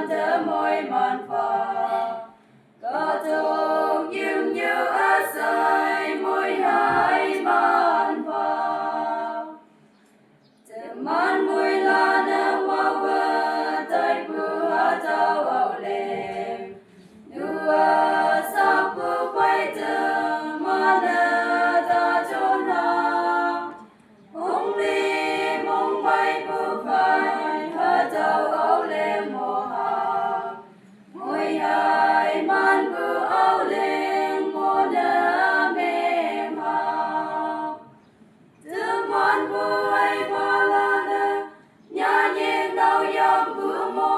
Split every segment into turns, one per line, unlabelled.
man thơ moiman pha có thuộc dương như ớt say môi hai man pha thơ man môi la nơ hoa vơ tay bù hạ tao ảo lem nua sa bù bay thơ ma nơ ta chôn ha hong li mong bay bù bay hạ tao ảo lem mô ha môi hai man bù ảo lem mô nơ mềm ha thơ man bù hai ba la nơ nhà nhiên đau yam bù mô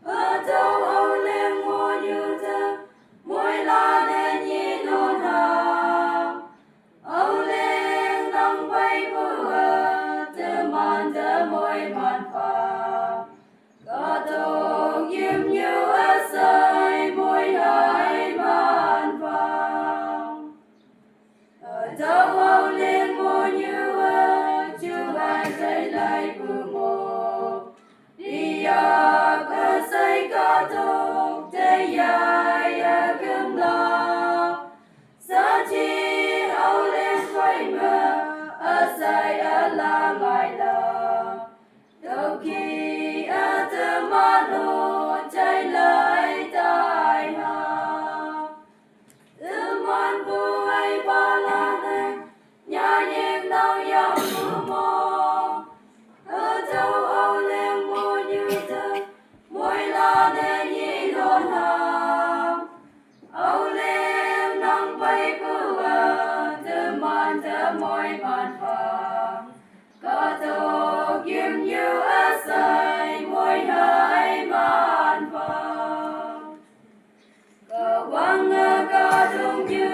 ở đâu ảo lem mô như thơ môi la nơ nhi nôn ha ảo lem nắng bay bù thơ môi man pha có thuộc yếm như ớt say môi hai man pha ở đâu ảo lem mô như chú ai dậy lại bù mô đi cơ say có thuộc thế dài cơm lo sa chi ảo lem quay mơ ở say ở la ngài lo đâu khi ở thơ ma lô chạy lại tai ha thơ man bù hay ba la nè nhà nhiên đau yam bù mô ở đâu ảo lem mô như thơ môi la nè nhi nôn ha ảo lem nắng bay bù thơ môi man pha có thuộc yếm như ớt say môi hai man pha Kahwange có đúng như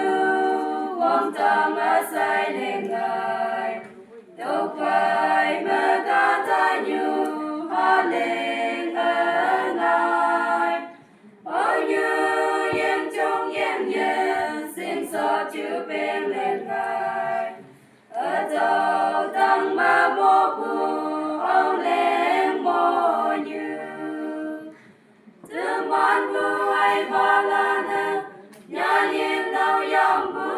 quang tang ớt say lên ngài đâu phải mơ ca ta như hát lên ở ngài bao nhiêu yên trong yên yên xin xót chữ bên lên ngài ở đâu tăng ma mô bù ảo lem mô như thơ man bù hay ba la nơ nhà nhiên đau yam bù